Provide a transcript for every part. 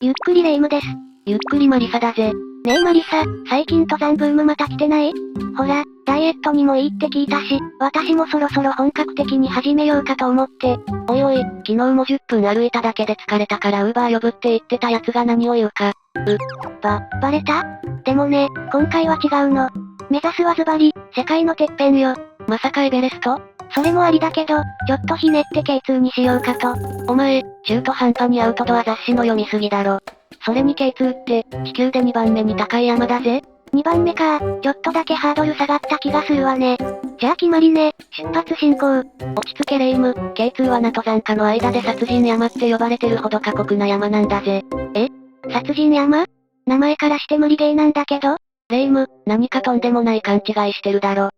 ゆっくりレ夢ムです。ゆっくりマリサだぜ。ねえマリサ、最近登山ブームまた来てない？ほら、ダイエットにもいいって聞いたし、私もそろそろ本格的に始めようかと思って。おいおい、昨日も10分歩いただけで疲れたからウーバー呼ぶって言ってたやつが何を言うか。バレた？でもね、今回は違うの。目指すはズバリ、世界のてっぺんよ。まさかエベレスト？それもありだけど、ちょっとひねって K2 にしようかと。お前、中途半端にアウトドア雑誌の読みすぎだろ。それに K2 って、地球で2番目に高い山だぜ。2番目か、ちょっとだけハードル下がった気がするわね。じゃあ決まりね、出発進行。落ち着けレ夢ム、K2 は登山家の間で殺人山って呼ばれてるほど過酷な山なんだぜ。殺人山？名前からして無理ゲーなんだけど。レ夢ム、何かとんでもない勘違いしてるだろ。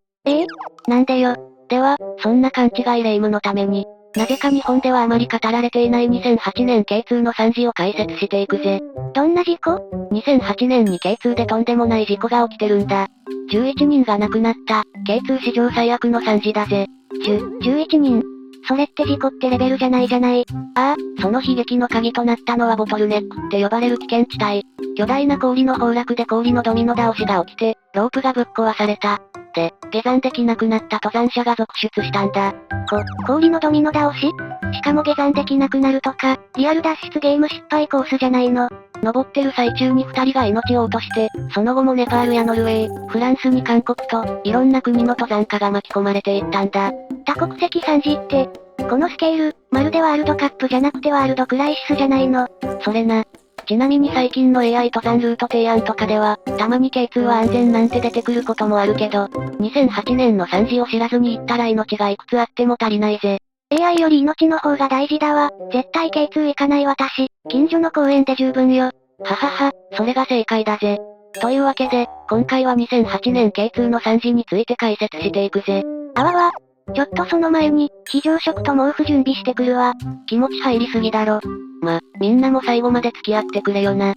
なんでよ。では、そんな勘違いレ夢ムのために、なぜか日本ではあまり語られていない2008年 K2 の惨事を解説していくぜ。どんな事故？2008年に K2 でとんでもない事故が起きてるんだ。11人が亡くなった、K2 史上最悪の惨事だぜ。11人？それって事故ってレベルじゃないじゃない。その悲劇の鍵となったのはボトルネックって呼ばれる危険地帯。巨大な氷の崩落で氷のドミノ倒しが起きて、ロープがぶっ壊された。で、下山できなくなった登山者が続出したんだ。氷のドミノ倒し？しかも下山できなくなるとか、リアル脱出ゲーム失敗コースじゃないの。登ってる最中に2人が命を落として、その後もネパールやノルウェー、フランスに韓国と、いろんな国の登山家が巻き込まれていったんだ。多国籍惨事って、このスケール、まるでワールドカップじゃなくてワールドクライシスじゃないの。それな。ちなみに最近の AI 登山ルート提案とかでは、たまに K2 は安全なんて出てくることもあるけど、2008年の惨事を知らずに行ったら命がいくつあっても足りないぜ。AI より命の方が大事だわ。絶対 K2 行かない私。近所の公園で十分よ。ははは、それが正解だぜ。というわけで、今回は2008年 K2 の惨事について解説していくぜ。あわわ。ちょっとその前に、非常食と毛布準備してくるわ。気持ち入りすぎだろ。みんなも最後まで付き合ってくれよな。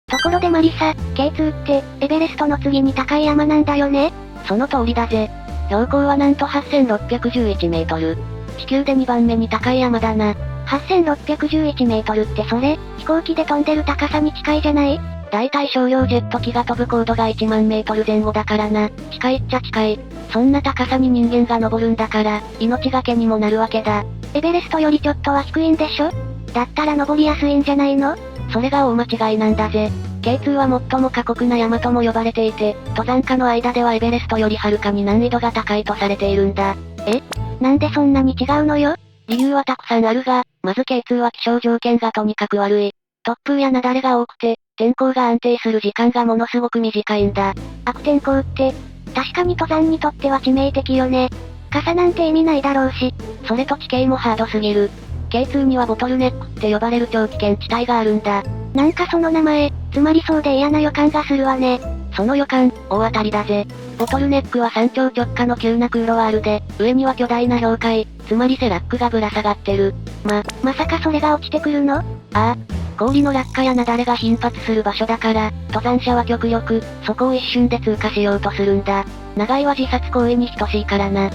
ところでマリサ、K2 って、エベレストの次に高い山なんだよね？その通りだぜ。標高はなんと8611メートル。地球で2番目に高い山だな。8611メートルってそれ、飛行機で飛んでる高さに近いじゃない？だいたい商用ジェット機が飛ぶ高度が1万メートル前後だからな。近いっちゃ近い。そんな高さに人間が登るんだから、命がけにもなるわけだ。エベレストよりちょっとは低いんでしょ？だったら登りやすいんじゃないの？それが大間違いなんだぜ。K2 は最も過酷な山とも呼ばれていて、登山家の間ではエベレストよりはるかに難易度が高いとされているんだ。なんでそんなに違うのよ？理由はたくさんあるが、まず K2 は気象条件がとにかく悪い。突風や雪崩が多くて、天候が安定する時間がものすごく短いんだ。悪天候って、確かに登山にとっては致命的よね。傘なんて意味ないだろうし。それと地形もハードすぎる。K2 にはボトルネックって呼ばれる超危険地帯があるんだ。なんかその名前、詰まりそうで嫌な予感がするわね。その予感、大当たりだぜ。ボトルネックは山頂直下の急な空路ワールで、上には巨大な氷塊、つまりセラックがぶら下がってる。まさかそれが落ちてくるの？氷の落下や雪崩が頻発する場所だから、登山者は極力、そこを一瞬で通過しようとするんだ。長いは自殺行為に等しいからな。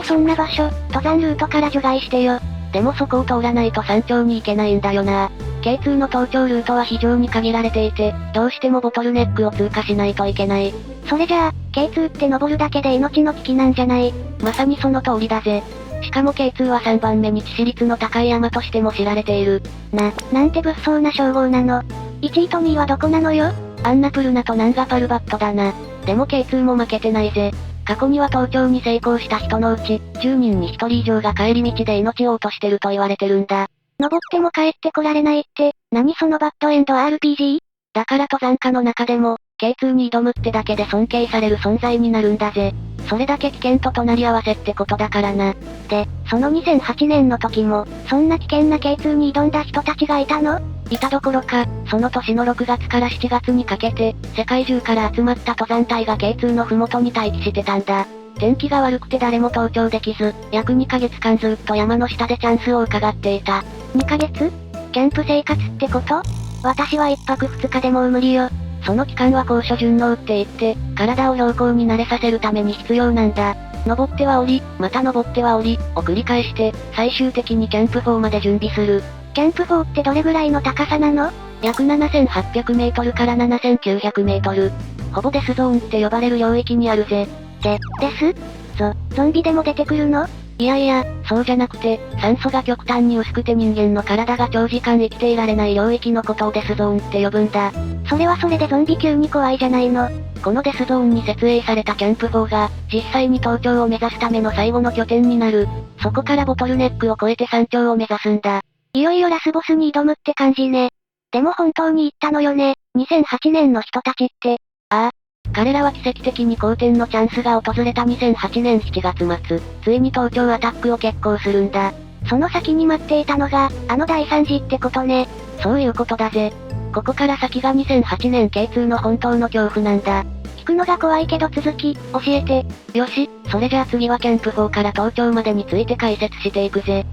そんな場所、登山ルートから除外してよ。でもそこを通らないと山頂に行けないんだよな。K2 の登頂ルートは非常に限られていて、どうしてもボトルネックを通過しないといけない。それじゃあ、K2 って登るだけで命の危機なんじゃない？まさにその通りだぜ。しかも K2 は3番目に致死率の高い山としても知られている。なんて物騒な称号なの。1位と2位はどこなのよ？アンナプルナとナンガパルバットだな。でも K2 も負けてないぜ。過去には登頂に成功した人のうち、10人に1人以上が帰り道で命を落としてると言われてるんだ。登っても帰ってこられないって、何そのバッドエンド RPG？ だから登山家の中でも、K2 に挑むってだけで尊敬される存在になるんだぜ。それだけ危険と隣り合わせってことだからな。で、その2008年の時も、そんな危険な K2 に挑んだ人たちがいたの？いたどころか、その年の6月から7月にかけて、世界中から集まった登山隊が K2 の麓に待機してたんだ。天気が悪くて誰も登頂できず、約2ヶ月間ずっと山の下でチャンスを伺っていた。2ヶ月？キャンプ生活ってこと？私は1泊2日でもう無理よ。その期間は高所順応って言って、体を標高に慣れさせるために必要なんだ。登っては降り、また登っては降り、を繰り返して、最終的にキャンプ4まで準備する。キャンプ4ってどれぐらいの高さなの？約7800メートルから7900メートル。ほぼデスゾーンって呼ばれる領域にあるぜ。デス？ゾンビでも出てくるの？いやいや、そうじゃなくて、酸素が極端に薄くて人間の体が長時間生きていられない領域のことをデスゾーンって呼ぶんだ。それはそれでゾンビ級に怖いじゃないの。このデスゾーンに設営されたキャンプ4が、実際に登頂を目指すための最後の拠点になる。そこからボトルネックを越えて山頂を目指すんだ。いよいよラスボスに挑むって感じね。でも本当に行ったのよね、2008年の人たちって。ああ。彼らは奇跡的に好転のチャンスが訪れた2008年7月末、ついに登頂アタックを決行するんだ。その先に待っていたのが、あの大惨事ってことね。そういうことだぜ。ここから先が2008年 K2 の本当の恐怖なんだ。聞くのが怖いけど続き、教えて。よし、それじゃあ次はキャンプ4から登頂までについて解説していくぜ。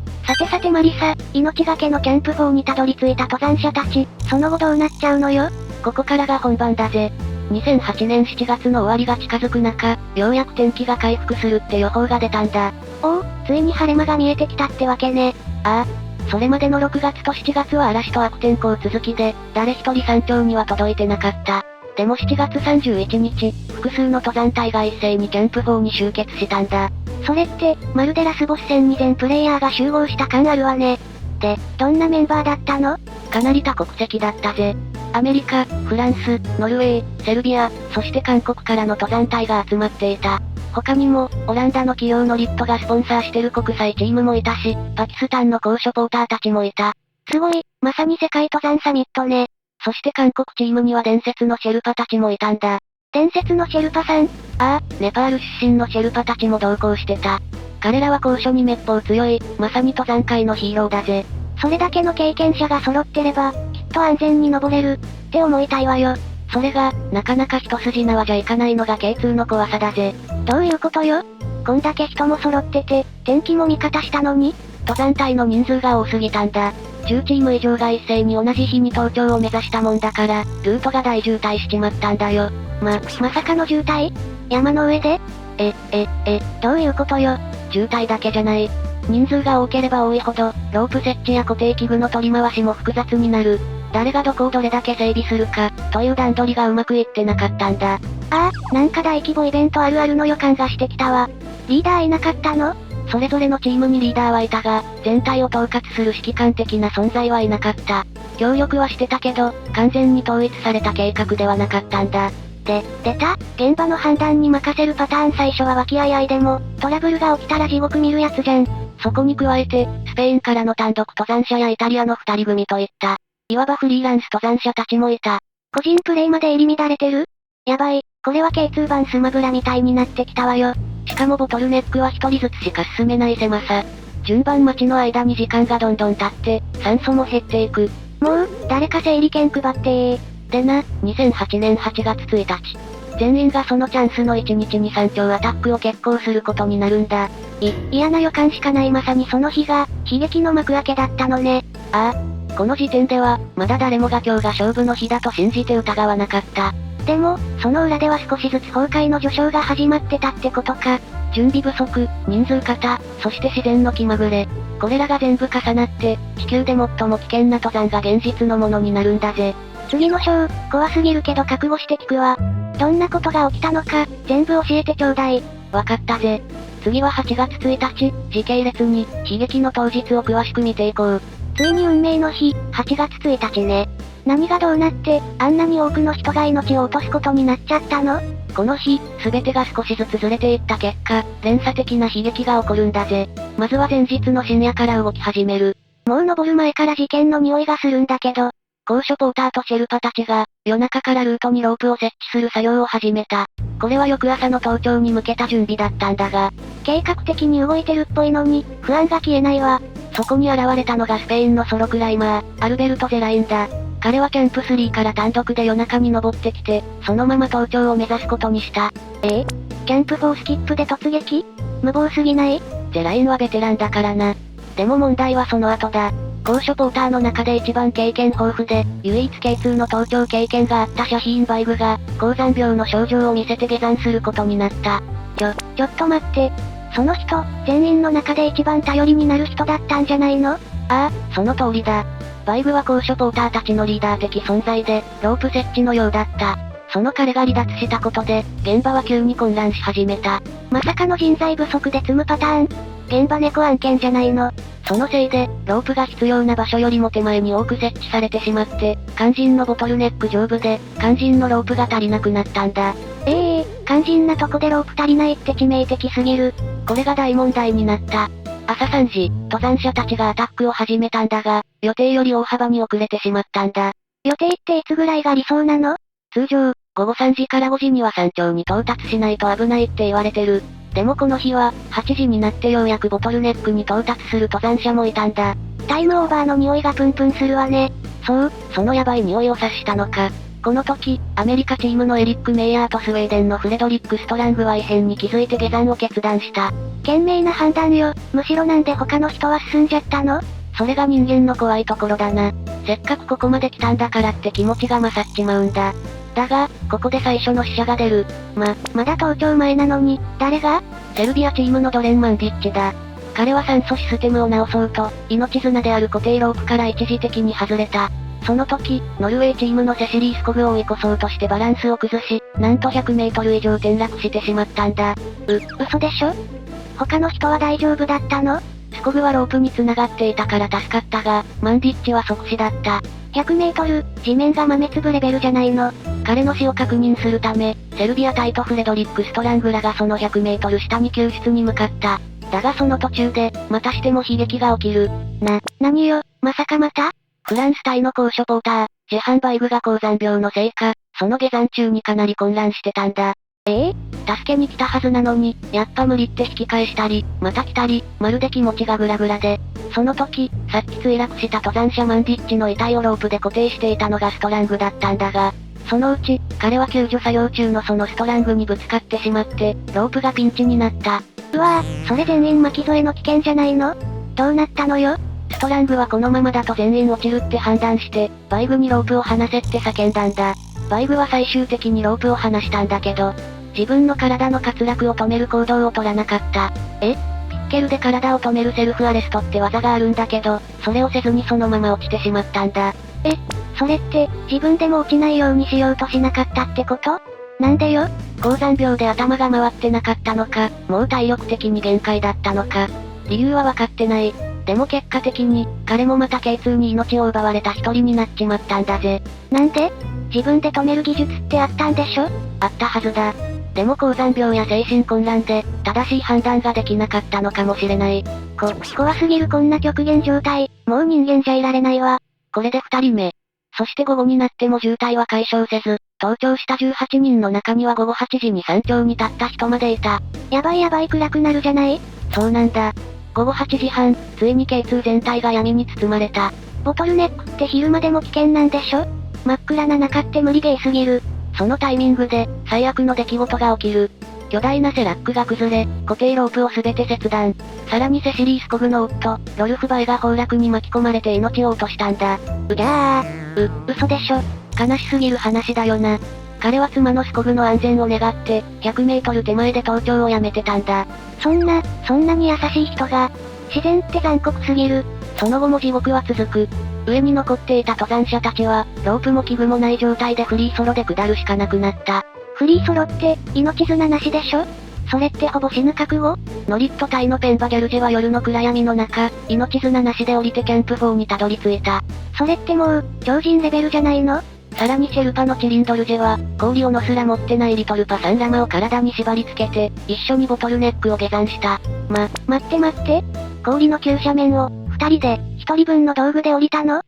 さてマリサ、命がけのキャンプ4にたどり着いた登山者たち、その後どうなっちゃうのよ？ここからが本番だぜ。2008年7月の終わりが近づく中、ようやく天気が回復するって予報が出たんだ。おお、ついに晴れ間が見えてきたってわけね。ああ。それまでの6月と7月は嵐と悪天候続きで、誰一人山頂には届いてなかった。でも7月31日、複数の登山隊が一斉にキャンプ4に集結したんだ。それって、まるでラスボス戦に全プレイヤーが集合した感あるわね。で、どんなメンバーだったの？かなり多国籍だったぜ。アメリカ、フランス、ノルウェー、セルビア、そして韓国からの登山隊が集まっていた。他にも、オランダの企業のリットがスポンサーしてる国際チームもいたし、パキスタンの高所ポーターたちもいた。すごい、まさに世界登山サミットね。そして韓国チームには伝説のシェルパたちもいたんだ。伝説のシェルパさん？ああ、ネパール出身のシェルパたちも同行してた。彼らは高所にめっぽう強い、まさに登山界のヒーローだぜ。それだけの経験者が揃ってれば、きっと安全に登れる、って思いたいわよ。それが、なかなか一筋縄じゃいかないのが K2 の怖さだぜ。どういうことよ？こんだけ人も揃ってて、天気も味方したのに？登山隊の人数が多すぎたんだ。10チーム以上が一斉に同じ日に登頂を目指したもんだから、ルートが大渋滞しちまったんだよ。まさかの渋滞？山の上で？どういうことよ？渋滞だけじゃない。人数が多ければ多いほど、ロープ設置や固定器具の取り回しも複雑になる。誰がどこをどれだけ整備するか、という段取りがうまくいってなかったんだ。ああ、なんか大規模イベントあるあるの予感がしてきたわ。リーダーいなかったの？それぞれのチームにリーダーはいたが、全体を統括する指揮官的な存在はいなかった。協力はしてたけど、完全に統一された計画ではなかったんだ。出た？現場の判断に任せるパターン。最初は和気あいあいでも、トラブルが起きたら地獄見るやつじゃん。そこに加えて、スペインからの単独登山者やイタリアの二人組といった、いわばフリーランス登山者たちもいた。個人プレイまで入り乱れてる？やばい、これは K2 版スマブラみたいになってきたわよ。しかもボトルネックは一人ずつしか進めない狭さ。順番待ちの間に時間がどんどん経って、酸素も減っていく。もう、誰か整理券配ってでな、2008年8月1日。全員がそのチャンスの1日に山頂アタックを決行することになるんだ。嫌な予感しかない。まさにその日が、悲劇の幕開けだったのね。ああ。この時点では、まだ誰もが今日が勝負の日だと信じて疑わなかった。でも、その裏では少しずつ崩壊の序章が始まってたってことか。準備不足、人数過多、そして自然の気まぐれ。これらが全部重なって、地球で最も危険な登山が現実のものになるんだぜ。次の章、怖すぎるけど覚悟して聞くわ。どんなことが起きたのか、全部教えてちょうだい。わかったぜ。次は8月1日、時系列に、悲劇の当日を詳しく見ていこう。ついに運命の日、8月1日ね。何がどうなって、あんなに多くの人が命を落とすことになっちゃったの？この日、すべてが少しずつずれていった結果、連鎖的な悲劇が起こるんだぜ。まずは前日の深夜から動き始める。もう登る前から事件の匂いがするんだけど。高所ポーターとシェルパたちが、夜中からルートにロープを設置する作業を始めた。これは翌朝の登頂に向けた準備だったんだが、計画的に動いてるっぽいのに、不安が消えないわ。そこに現れたのがスペインのソロクライマー、アルベルト・ゼラインだ。彼はキャンプ3から単独で夜中に登ってきて、そのまま登頂を目指すことにした。キャンプ4スキップで突撃？無謀すぎない？ゼラインはベテランだからな。でも問題はその後だ。高所ポーターの中で一番経験豊富で、唯一 K2 の登頂経験があったシャヒーン・バイグが、高山病の症状を見せて下山することになった。ちょっと待って。その人、全員の中で一番頼りになる人だったんじゃないの？ああ、その通りだ。バイグは高所ポーターたちのリーダー的存在で、ロープ設置のようだった。その彼が離脱したことで、現場は急に混乱し始めた。まさかの人材不足で積むパターン。現場猫案件じゃないの。そのせいで、ロープが必要な場所よりも手前に多く設置されてしまって、肝心のボトルネック上部で、肝心のロープが足りなくなったんだ。肝心なとこでロープ足りないって致命的すぎる。これが大問題になった。朝3時、登山者たちがアタックを始めたんだが、予定より大幅に遅れてしまったんだ。予定っていつぐらいが理想なの？通常、午後3時から5時には山頂に到達しないと危ないって言われてる。でもこの日は、8時になってようやくボトルネックに到達する登山者もいたんだ。タイムオーバーの匂いがプンプンするわね。そう、そのヤバい匂いを察したのか。この時、アメリカチームのエリック・メイヤーとスウェーデンのフレドリック・ストラングは異変に気づいて下山を決断した。賢明な判断よ。むしろなんで他の人は進んじゃったの？それが人間の怖いところだな。せっかくここまで来たんだからって気持ちが勝っちまうんだ。だが、ここで最初の死者が出る。まだ登頂前なのに、誰が？セルビアチームのドレン・マンディッチだ。彼は酸素システムを直そうと、命綱である固定ロープから一時的に外れた。その時、ノルウェーチームのセシリー・スコグを追い越そうとしてバランスを崩し、なんと100メートル以上転落してしまったんだ。嘘でしょ？他の人は大丈夫だったの？スコグはロープに繋がっていたから助かったが、マンディッチは即死だった。100メートル、地面が豆粒レベルじゃないの。彼の死を確認するため、セルビア隊とフレドリック・ストラングらがその100メートル下に救出に向かった。だがその途中で、またしても悲劇が起きる。何よ、まさかまた？フランス隊の高所ポーター、ジェハンバイグが高山病のせいか、その下山中にかなり混乱してたんだ。助けに来たはずなのに、やっぱ無理って引き返したり、また来たり、まるで気持ちがグラグラで。その時、さっき墜落した登山者マンディッチの遺体をロープで固定していたのがストラングだったんだが、そのうち、彼は救助作業中のそのストラングにぶつかってしまって、ロープがピンチになった。うわぁ、それ全員巻き添えの危険じゃないの？どうなったのよ？ストラングはこのままだと全員落ちるって判断して、バイグにロープを離せって叫んだんだ。バイグは最終的にロープを離したんだけど、自分の体の滑落を止める行動を取らなかった。ピッケルで体を止めるセルフアレストって技があるんだけど、それをせずにそのまま落ちてしまったんだ。それって、自分でも落ちないようにしようとしなかったってこと？なんでよ？高山病で頭が回ってなかったのか、もう体力的に限界だったのか。理由は分かってない。でも結果的に、彼もまたK2に命を奪われた一人になっちまったんだぜ。なんで？自分で止める技術ってあったんでしょ？あったはずだ。でも高山病や精神混乱で、正しい判断ができなかったのかもしれない。怖すぎるこんな極限状態、もう人間じゃいられないわ。これで2人目。そして午後になっても渋滞は解消せず、登頂した18人の中には午後8時に山頂に立った人までいた。やばい暗くなるじゃない？そうなんだ。午後8時半、ついにK2全体が闇に包まれた。ボトルネックって昼間でも危険なんでしょ？真っ暗な中って無理ゲーすぎる。そのタイミングで、最悪の出来事が起きる。巨大なセラックが崩れ、固定ロープをすべて切断。さらにセシリー・スコグの夫、ロルフバイが崩落に巻き込まれて命を落としたんだ。嘘でしょ。悲しすぎる話だよな。彼は妻のスコグの安全を願って、100メートル手前で登頂をやめてたんだ。そんなに優しい人が、自然って残酷すぎる。その後も地獄は続く。上に残っていた登山者たちは、ロープも器具もない状態でフリーソロで下るしかなくなった。フリーソロって、命綱なしでしょ？それってほぼ死ぬ覚悟？ノリット隊のペンバギャルジェは夜の暗闇の中、命綱なしで降りてキャンプ4にたどり着いた。それってもう、超人レベルじゃないの？さらにシェルパのチリンドルジェは、氷をのすら持ってないリトルパサンラマを体に縛り付けて、一緒にボトルネックを下山した。待って。氷の急斜面を、二人で、一人分の道具で降りたの？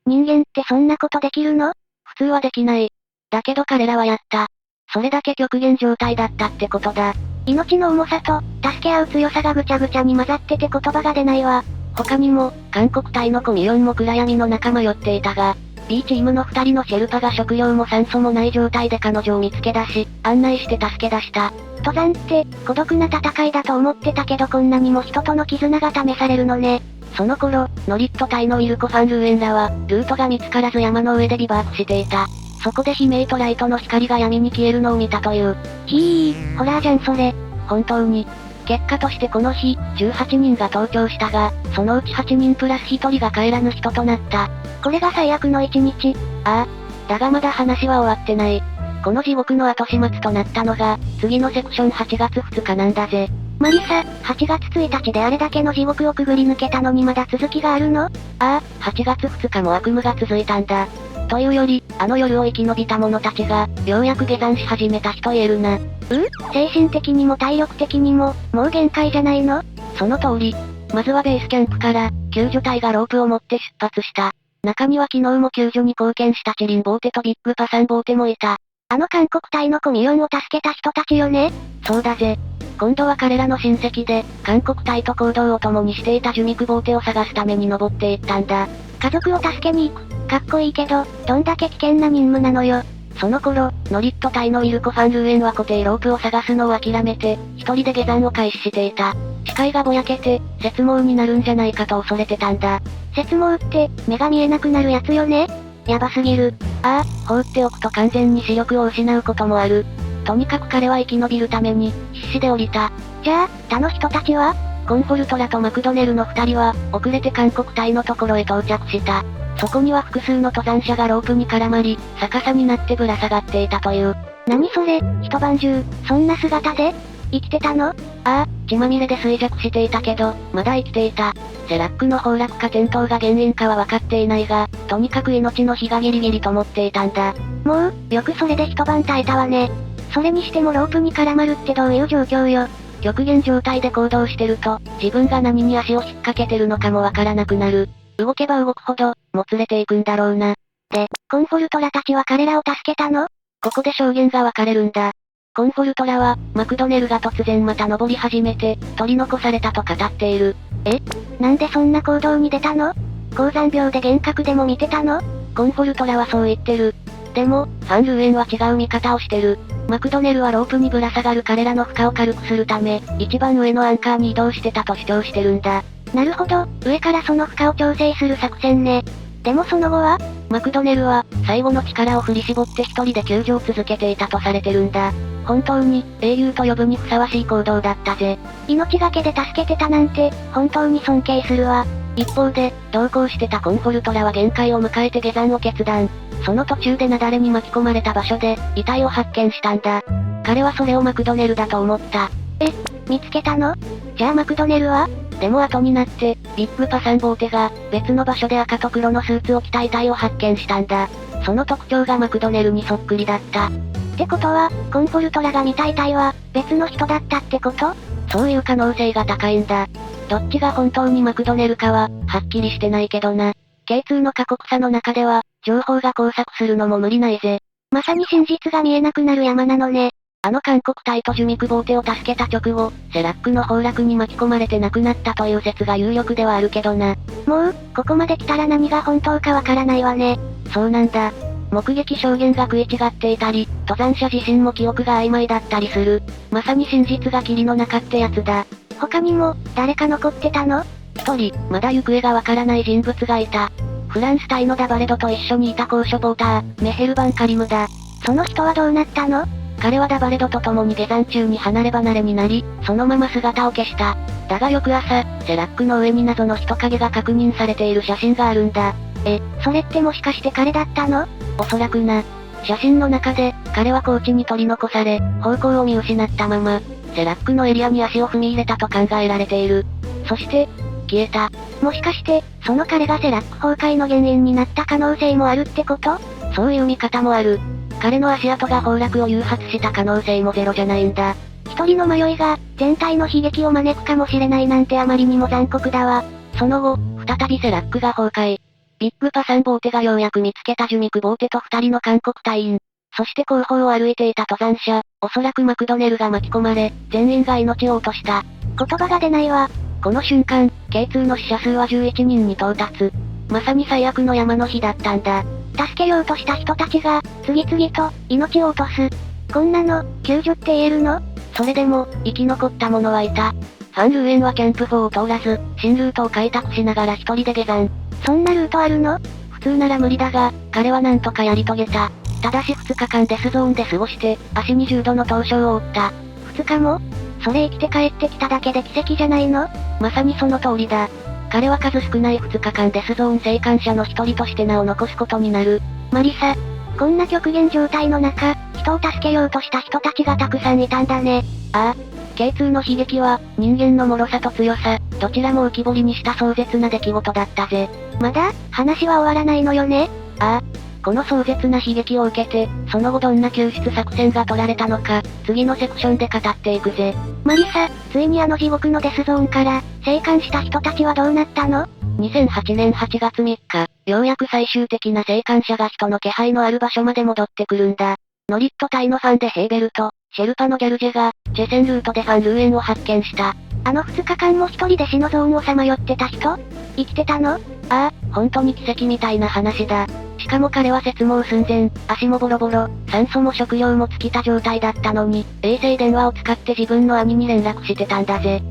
人間ってそんなことできるの？普通はできない。だけど彼らはやった。それだけ極限状態だったってことだ。命の重さと、助け合う強さがぐちゃぐちゃに混ざってて言葉が出ないわ。他にも、韓国隊のコミヨンも暗闇の中迷っていたが、B チームの2人のシェルパが食料も酸素もない状態で彼女を見つけ出し、案内して助け出した。登山って、孤独な戦いだと思ってたけどこんなにも人との絆が試されるのね。その頃、ノリット隊のウィルコ・ファン・ルーエンらは、ルートが見つからず山の上でビバークしていた。そこで悲鳴とライトの光が闇に消えるのを見たという。ホラーじゃんそれ。本当に。結果としてこの日、18人が登頂したが、そのうち8人プラス1人が帰らぬ人となった。これが最悪の一日。ああ。だがまだ話は終わってない。この地獄の後始末となったのが、次のセクション8月2日なんだぜ。マリサ、8月1日であれだけの地獄をくぐり抜けたのにまだ続きがあるの？ああ、8月2日も悪夢が続いたんだ。というより、あの夜を生き延びた者たちが、ようやく下山し始めた日と言えるな。精神的にも体力的にも、もう限界じゃないの？その通り。まずはベースキャンプから、救助隊がロープを持って出発した。中には昨日も救助に貢献したチリンボーテとビッグパサンボーテもいた。あの韓国隊のコミヨンを助けた人たちよね？そうだぜ。今度は彼らの親戚で、韓国隊と行動を共にしていたジュミクボーテを探すために登っていったんだ。家族を助けに行く。かっこいいけど、どんだけ危険な任務なのよ。その頃、ノリット隊のウィルコ・ファン・ルーエンは固定ロープを探すのを諦めて、一人で下山を開始していた。視界がぼやけて、雪盲になるんじゃないかと恐れてたんだ。雪盲って、目が見えなくなるやつよね？やばすぎる。ああ、放っておくと完全に視力を失うこともある。とにかく彼は生き延びるために、必死で降りた。じゃあ、他の人たちは？コンフォルトラとマクドネルの2人は、遅れて韓国隊のところへ到着した。そこには複数の登山者がロープに絡まり、逆さになってぶら下がっていたという。何それ、一晩中、そんな姿で生きてたの？ああ、血まみれで衰弱していたけど、まだ生きていた。セラックの崩落か転倒が原因かは分かっていないが、とにかく命の日がギリギリと思っていたんだ。もう、よくそれで一晩耐えたわね。それにしてもロープに絡まるってどういう状況よ。極限状態で行動してると、自分が何に足を引っ掛けてるのかもわからなくなる。動けば動くほど、もつれていくんだろうな。で、コンフォルトラたちは彼らを助けたの？ここで証言が分かれるんだ。コンフォルトラは、マクドネルが突然また登り始めて、取り残されたと語っている。なんでそんな行動に出たの？高山病で幻覚でも見てたの？コンフォルトラはそう言ってる。でも、ファン・ルーエンは違う見方をしてる。マクドネルはロープにぶら下がる彼らの負荷を軽くするため、一番上のアンカーに移動してたと主張してるんだ。なるほど、上からその負荷を調整する作戦ね。でもその後は？マクドネルは、最後の力を振り絞って一人で救助を続けていたとされてるんだ。本当に、英雄と呼ぶにふさわしい行動だったぜ。命がけで助けてたなんて、本当に尊敬するわ。一方で、同行してたコンフォルトラは限界を迎えて下山を決断。その途中で雪崩に巻き込まれた場所で、遺体を発見したんだ。彼はそれをマクドネルだと思った。見つけたの？じゃあマクドネルは？でも後になって、ビッグパサンボーテが、別の場所で赤と黒のスーツを着た遺体を発見したんだ。その特徴がマクドネルにそっくりだった。ってことは、コンフォルトラが見た遺体は、別の人だったってこと？そういう可能性が高いんだ。どっちが本当にマクドネルかは、はっきりしてないけどな。K2 の過酷さの中では、情報が交錯するのも無理ないぜ。まさに真実が見えなくなる山なのね。あの韓国隊とジュミクボーテを助けた直後、セラックの崩落に巻き込まれて亡くなったという説が有力ではあるけどな。もう、ここまで来たら何が本当かわからないわね。そうなんだ。目撃証言が食い違っていたり、登山者自身も記憶が曖昧だったりする。まさに真実が霧の中ってやつだ。他にも、誰か残ってたの？一人、まだ行方がわからない人物がいた。フランス隊のダバレドと一緒にいた高所ポーター、メヘルバン・カリムだ。その人はどうなったの？彼はダバレドと共に下山中に離れ離れになり、そのまま姿を消した。だが翌朝、セラックの上に謎の人影が確認されている写真があるんだ。それってもしかして彼だったの？おそらくな。写真の中で、彼は高地に取り残され、方向を見失ったまま、セラックのエリアに足を踏み入れたと考えられている。そして、消えた。もしかして、その彼がセラック崩壊の原因になった可能性もあるってこと？そういう見方もある。彼の足跡が崩落を誘発した可能性もゼロじゃないんだ。一人の迷いが、全体の悲劇を招くかもしれないなんてあまりにも残酷だわ。その後、再びセラックが崩壊。ビッグパサンボーテがようやく見つけたジュミクボーテと二人の韓国隊員。そして後方を歩いていた登山者、おそらくマクドネルが巻き込まれ、全員が命を落とした。言葉が出ないわ。この瞬間、K2 の死者数は11人に到達。まさに最悪の山の日だったんだ。助けようとした人たちが、次々と、命を落とす。こんなの、救助って言えるの？それでも、生き残った者はいた。ファン・ルーエンはキャンプ4を通らず、新ルートを開拓しながら一人で下山。そんなルートあるの？普通なら無理だが、彼はなんとかやり遂げた。ただし2日間デスゾーンで過ごして、足20度の凍傷を負った。2日も？それ生きて帰ってきただけで奇跡じゃないの？まさにその通りだ。彼は数少ない2日間デスゾーン生還者の一人として名を残すことになる。マリサ。こんな極限状態の中、人を助けようとした人たちがたくさんいたんだね。ああ。K2 の悲劇は、人間の脆さと強さ、どちらも浮き彫りにした壮絶な出来事だったぜ。まだ、話は終わらないのよね。ああ。この壮絶な悲劇を受けて、その後どんな救出作戦が取られたのか、次のセクションで語っていくぜ。マリサ、ついにあの地獄のデスゾーンから、生還した人たちはどうなったの？ 2008年8月3日、ようやく最終的な生還者が人の気配のある場所まで戻ってくるんだ。ノリット隊のファンでヘーベルと、シェルパのギャルジェが、チェセンルートでファンルーエンを発見した。あの2日間も一人で死のゾーンをさまよってた人？生きてたの？ああ、本当に奇跡みたいな話だ。しかも彼は絶望寸前、足もボロボロ、酸素も食料も尽きた状態だったのに、衛星電話を使って自分の兄に連絡してたんだぜ。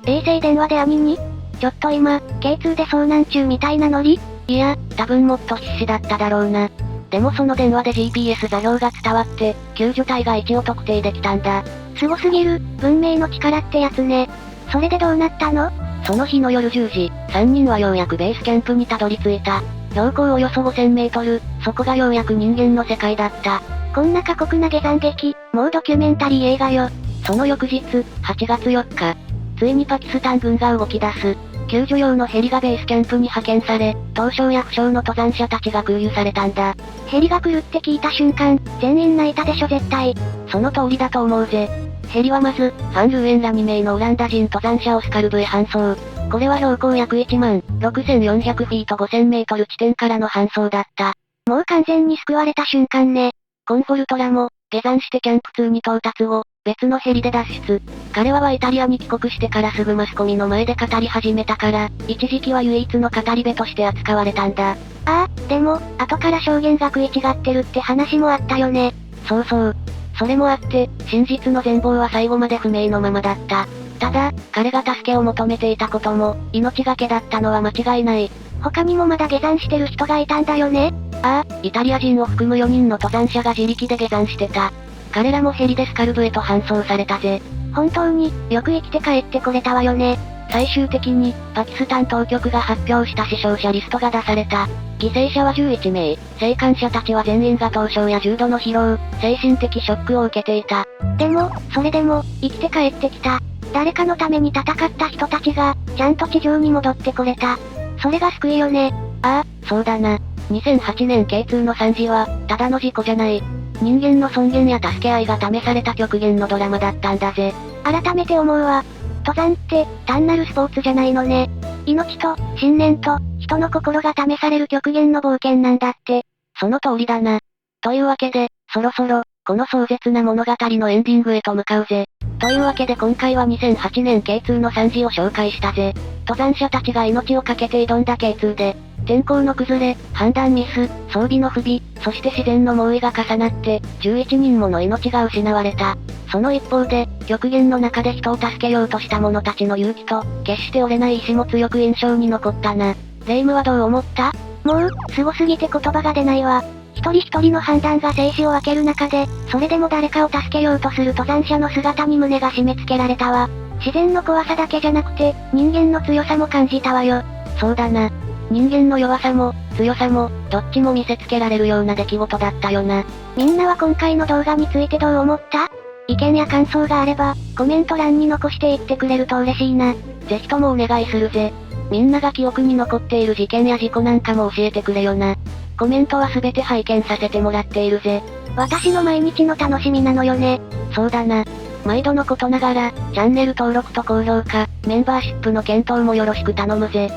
衛星電話で兄に？ちょっと今、K2 で遭難中みたいなノリ？いや、多分もっと必死だっただろうな。でもその電話で GPS 座標が伝わって、救助隊が位置を特定できたんだ。すごすぎる、文明の力ってやつね。それでどうなったの？その日の夜10時、3人はようやくベースキャンプにたどり着いた。標高およそ5000メートル、そこがようやく人間の世界だった。こんな過酷な下山劇、もうドキュメンタリー映画よ。その翌日、8月4日、ついにパキスタン軍が動き出す。救助用のヘリがベースキャンプに派遣され、凍傷や負傷の登山者たちが空輸されたんだ。ヘリが来るって聞いた瞬間、全員泣いたでしょ絶対。その通りだと思うぜ。ヘリはまず、ファンルーエンら2名のオランダ人登山者をスカルブへ搬送。これは標高約16400フィート5000メートル地点からの搬送だった。もう完全に救われた瞬間ね。コンフォルトラも、下山してキャンプ2に到達後、別のヘリで脱出。彼はイタリアに帰国してからすぐマスコミの前で語り始めたから、一時期は唯一の語り部として扱われたんだ。ああ、でも、後から証言が食い違ってるって話もあったよね。そうそう。それもあって、真実の全貌は最後まで不明のままだった。ただ、彼が助けを求めていたことも、命がけだったのは間違いない。他にもまだ下山してる人がいたんだよね。ああ、イタリア人を含む4人の登山者が自力で下山してた。彼らもヘリでスカルブへと搬送されたぜ。本当に、よく生きて帰ってこれたわよね。最終的に、パキスタン当局が発表した死傷者リストが出された。犠牲者は11名、生還者たちは全員が凍傷や重度の疲労、精神的ショックを受けていた。でも、それでも、生きて帰ってきた。誰かのために戦った人たちが、ちゃんと地上に戻ってこれた。それが救いよね。ああ、そうだな。2008年 K2 の惨事は、ただの事故じゃない。人間の尊厳や助け合いが試された極限のドラマだったんだぜ。改めて思うわ。登山って、単なるスポーツじゃないのね。命と、信念と、人の心が試される極限の冒険なんだって。その通りだな。というわけで、そろそろ、この壮絶な物語のエンディングへと向かうぜ。というわけで今回は2008年 K2 の惨事を紹介したぜ。登山者たちが命を懸けて挑んだ K2 で、天候の崩れ、判断ミス、装備の不備、そして自然の猛威が重なって、11人もの命が失われた。その一方で、極限の中で人を助けようとした者たちの勇気と、決して折れない意志も強く印象に残ったな。レイムはどう思った？もう、凄すぎて言葉が出ないわ。一人一人の判断が生死を分ける中で、それでも誰かを助けようとする登山者の姿に胸が締め付けられたわ。自然の怖さだけじゃなくて、人間の強さも感じたわよ。そうだな。人間の弱さも、強さも、どっちも見せつけられるような出来事だったよな。みんなは今回の動画についてどう思った？意見や感想があれば、コメント欄に残していってくれると嬉しいな。ぜひともお願いするぜ。みんなが記憶に残っている事件や事故なんかも教えてくれよな。コメントはすべて拝見させてもらっているぜ。私の毎日の楽しみなのよね。そうだな。毎度のことながら、チャンネル登録と高評価、メンバーシップの検討もよろしく頼むぜ。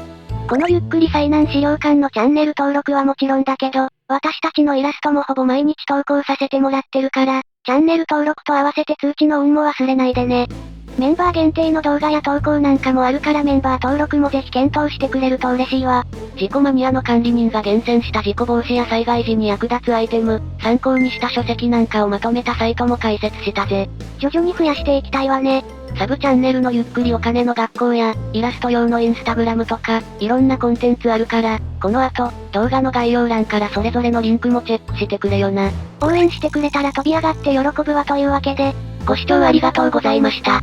このゆっくり災難資料館のチャンネル登録はもちろんだけど、私たちのイラストもほぼ毎日投稿させてもらってるから、チャンネル登録と合わせて通知のオンも忘れないでね。メンバー限定の動画や投稿なんかもあるからメンバー登録もぜひ検討してくれると嬉しいわ。事故マニアの管理人が厳選した事故防止や災害時に役立つアイテム、参考にした書籍なんかをまとめたサイトも開設したぜ。徐々に増やしていきたいわね。サブチャンネルのゆっくりお金の学校や、イラスト用のインスタグラムとか、いろんなコンテンツあるから、この後、動画の概要欄からそれぞれのリンクもチェックしてくれよな。応援してくれたら飛び上がって喜ぶわというわけで、ご視聴ありがとうございました。